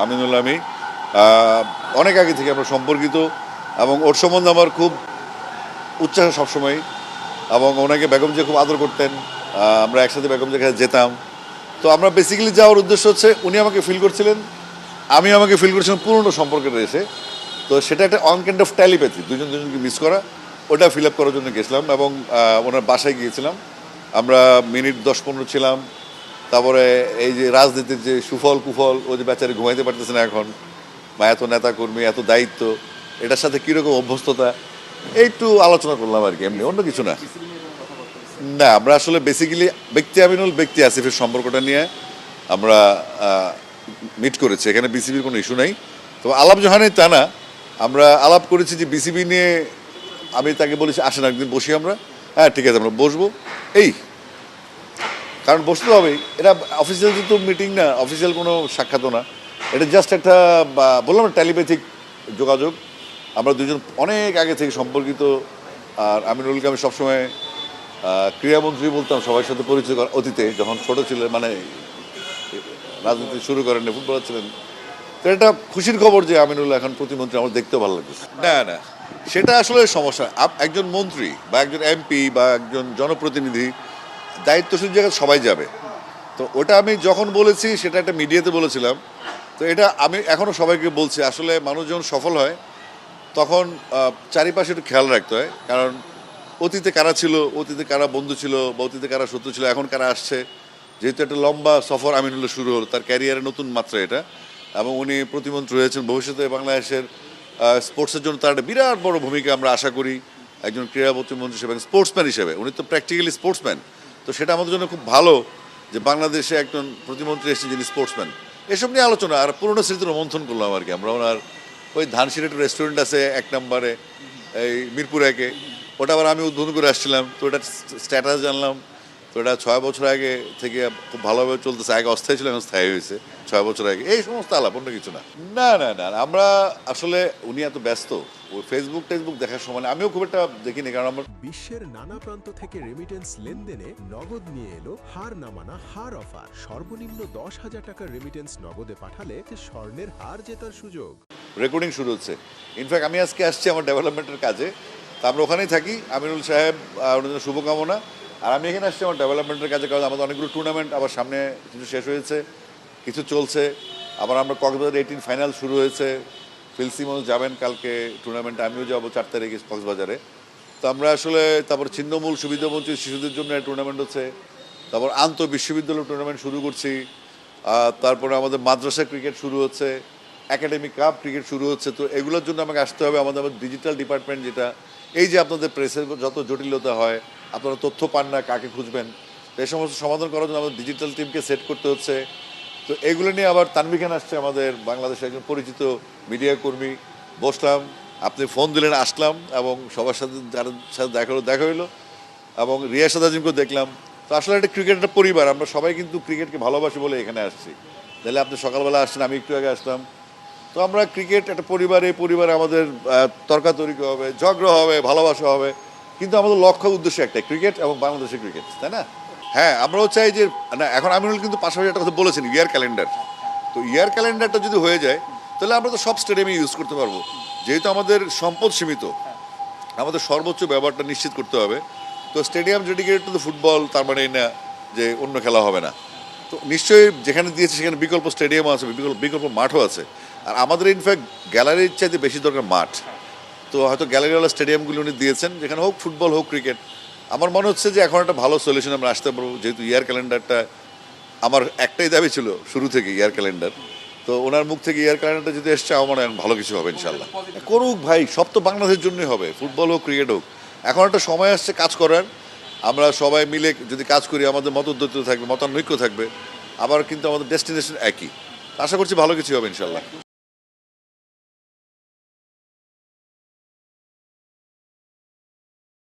আমিনুল। আমি অনেক আগে থেকে আমরা সম্পর্কিত এবং ওর সম্বন্ধে আমার খুব উচ্ছ্বাস সবসময়, এবং ওনাকে বেগম যে খুব আদর করতেন। আমরা একসাথে বেগম যে কাছে যেতাম। তো আমরা বেসিক্যালি যাওয়ার উদ্দেশ্য হচ্ছে উনি আমাকে ফিল করছিলেন, আমি আমাকে ফিল করছিলাম পুরনো সম্পর্কের এসে। তো সেটা একটা অন কাইন্ড অফ টেলিপ্যাথি, দুজনকে মিস করা, ওটা ফিল আপ করার জন্য গেছিলাম এবং ওনার বাসায় গিয়েছিলাম। আমরা মিনিট 10-15 ছিলাম। তারপরে এই যে রাজনীতির যে সুফল কুফল, ও যে বেচারে ঘুমাইতে পারতেছে না এখন, বা এত নেতাকর্মী, এত দায়িত্ব, এটার সাথে কীরকম অভ্যস্ততা, একটু আলোচনা করলাম আর কি, এমনি অন্য কিছু না। না, আমরা আসলে বেসিক্যালি ব্যক্তি আমিনুল ব্যক্তি আসিফের সম্পর্কটা নিয়ে আমরা মিট করেছি। এখানে বিসিবির কোনো ইস্যু নাই। তো আলাপ যহানেই তা না, আমরা আলাপ করেছি যে বিসিবি নিয়ে। আমি তাকে বলেছি আসেন একদিন বসি আমরা। হ্যাঁ ঠিক আছে, আমরা বসবো। এই কারণ বসতে হবেই, এটা অফিসিয়াল তো মিটিং না, অফিসিয়াল কোনো সাক্ষাৎও না, এটা জাস্ট একটা বললাম না টেলিপ্যাথিক যোগাযোগ। আমরা দুজন অনেক আগে থেকে সম্পর্কিত। আর আমিনুলকে আমি সবসময় ক্রীড়ামন্ত্রী বলতাম, সবার সাথে পরিচয় অতীতে যখন ছোট ছিলেন, মানে রাজনীতি শুরু করেন, ফুটবলার ছিলেন। তো এটা খুশির খবর যে আমিনুল এখন প্রতিমন্ত্রী, আমার দেখতেও ভালো লাগছে। না না, সেটা আসলে সমস্যা। একজন মন্ত্রী বা একজন এমপি বা একজন জনপ্রতিনিধি দায়িত্বশীল জায়গায় সবাই যাবে। তো ওটা আমি যখন বলেছি সেটা একটা মিডিয়াতে বলেছিলাম। তো এটা আমি এখনও সবাইকে বলছি, আসলে মানুষ যখন সফল হয় তখন চারিপাশে একটু খেয়াল রাখতে হয়। কারণ অতীতে কারা ছিল, অতীতে কারা বন্ধু ছিল, বা অতীতে কারা শত্রু ছিল, এখন কারা আসছে। যেহেতু একটা লম্বা সফর আমিনুল্লাহ শুরু হলো, তার ক্যারিয়ারের নতুন মাত্রা এটা, এবং উনি প্রতিমন্ত্রী হয়েছেন। ভবিষ্যতে বাংলাদেশের স্পোর্টসের জন্য তার একটা বিরাট বড় ভূমিকা আমরা আশা করি একজন ক্রীড়া প্রতিমন্ত্রী হিসেবে, স্পোর্টসম্যান হিসেবে। উনি তো প্র্যাকটিক্যালি স্পোর্টসম্যান। তো সেটা আমাদের জন্য খুব ভালো যে বাংলাদেশে একজন প্রতিমন্ত্রী এসেছে যিনি স্পোর্টসম্যান। এসব নিয়ে আলোচনা আর পুরোনো স্মৃতির মন্থন করলাম আর কি। আমরা ওনার ওই ধানসির একটা রেস্টুরেন্ট আছে 1 নম্বরে, এই মিরপুর 1-এ, ওটা আবার আমি উদ্বোধন করে আসছিলাম। তো ওটার স্ট্যাটাস জানলাম। তো এটা 6 বছর আগে থেকে খুব ভালোভাবে চলতেছে। আগে অস্থায়ী ছিল, এখন স্থায়ী হয়েছে 6 বছর আগে। এই সমস্ত আলাপ, অন্য কিছু না। না না না, আমরা আসলে উনি এত ব্যস্ত, ওই ফেসবুক টেসবুক দেখার সময় আমিও খুব একটা দেখিনি। কারণ আমার বিশ্বের নানা প্রান্ত থেকে রেমিটেন্স লেনদেনে নগদ নিয়ে এলো হার নামানা হার অফার। সর্বনিম্ন 10,000 টাকার রেমিটেন্স নগদে পাঠালে স্বর্ণের হার জেতার সুযোগ। রেকর্ডিং শুরু হচ্ছে। ইনফ্যাক্ট আমি আজকে আসছি আমার ডেভেলপমেন্টের কাজে। তো আমরা ওখানেই থাকি। আমিনুল সাহেব, ওনার জন্য শুভকামনা। আর আমি এখানে আসছি আমার ডেভেলপমেন্টের কাজে, কারণ আমাদের অনেকগুলো টুর্নামেন্ট আবার সামনে কিছু শেষ হয়েছে, কিছু চলছে। আবার আমরা কক্সবাজার 18 ফাইনাল শুরু হয়েছে। ফিল সিমন্স যাবেন কালকে টুর্নামেন্টে, আমিও যাবো 4 তারিখে কক্সবাজারে। তো আমরা আসলে তারপর ছিন্নমূল সুবিধাবঞ্চিত শিশুদের জন্য টুর্নামেন্ট হচ্ছে। তারপর বিশ্ববিদ্যালয় টুর্নামেন্ট শুরু করছি। তারপরে আমাদের মাদ্রাসা ক্রিকেট শুরু হচ্ছে, একাডেমিক কাপ ক্রিকেট শুরু হচ্ছে। তো এগুলোর জন্য আমাকে আসতে হবে। আমাদের ডিজিটাল ডিপার্টমেন্ট যেটা, এই যে আপনাদের প্রেসের যত জটিলতা হয়, আপনারা তথ্য পান না, কাকে খুঁজবেন, তো এই সমস্ত সমাধান করার জন্য আমাদের ডিজিটাল টিমকে সেট করতে হচ্ছে। তো এগুলো নিয়ে আবার তানভীর খান আসছে, আমাদের বাংলাদেশের একজন পরিচিত মিডিয়া কর্মী। বসলাম, আপনি ফোন দিলেন, আসলাম, এবং সবার সাথে যার সাথে দেখা হইলো, এবং রিয়াসাদ আজিমকেও দেখলাম। তো আসলে একটা ক্রিকেট একটা পরিবার, আমরা সবাই কিন্তু ক্রিকেটকে ভালোবাসি বলে এখানে আসছি। তাহলে আপনি সকালবেলা আসছেন, আমি একটু আগে আসলাম। তো আমরা ক্রিকেট একটা পরিবার, এই পরিবারে আমাদের তর্কাতর্কি হবে, ঝগড়া হবে, ভালোবাসা হবে, কিন্তু আমাদের লক্ষ্য উদ্দেশ্য একটাই, ক্রিকেট এবং বাংলাদেশের ক্রিকেট, তাই না? হ্যাঁ, আমরাও চাই যে না, এখন আমিনুল কিন্তু পাশাপাশি একটা কথা বলেছেন, ইয়ার ক্যালেন্ডার। তো ইয়ার ক্যালেন্ডারটা যদি হয়ে যায় তাহলে আমরা তো সব স্টেডিয়ামে ইউজ করতে পারবো। যেহেতু আমাদের সম্পদ সীমিত, আমাদের সর্বোচ্চ ব্যবহারটা নিশ্চিত করতে হবে। তো stadium dedicated to the football, তার মানে এই না যে অন্য খেলা হবে না। তো নিশ্চয়ই যেখানে দিয়েছে সেখানে বিকল্প স্টেডিয়ামও আছে, বিকল্প মাঠও আছে। আর আমাদের ইনফ্যাক্ট গ্যালারির চাইতে বেশি দরকার মাঠ। তো হয়তো গ্যালারিওয়ালা স্টেডিয়ামগুলি উনি দিয়েছেন, যেখানে হোক ফুটবল হোক ক্রিকেট। আমার মনে হচ্ছে যে এখন একটা ভালো সলিউশন আমরা আসতে পারবো, যেহেতু ইয়ার ক্যালেন্ডারটা আমার একটাই দাবি ছিল শুরু থেকে, ইয়ার ক্যালেন্ডার। তো ওনার মুখ থেকে ইয়ার ক্যালেন্ডারটা যদি এসছে, আমার মনে হয় ভালো কিছু হবে ইনশাল্লাহ। করুক ভাই, সব তো বাংলাদেশের জন্যই হবে, ফুটবল হোক ক্রিকেট হোক। এখন একটা সময় আসছে কাজ করার। আমরা সবাই মিলে যদি কাজ করি, আমাদের মতদ্বৈত থাকবে, মতানৈক্য থাকবে, আবার কিন্তু আমাদের ডেস্টিনেশন একই। আশা করছি ভালো কিছু হবে ইনশাল্লাহ।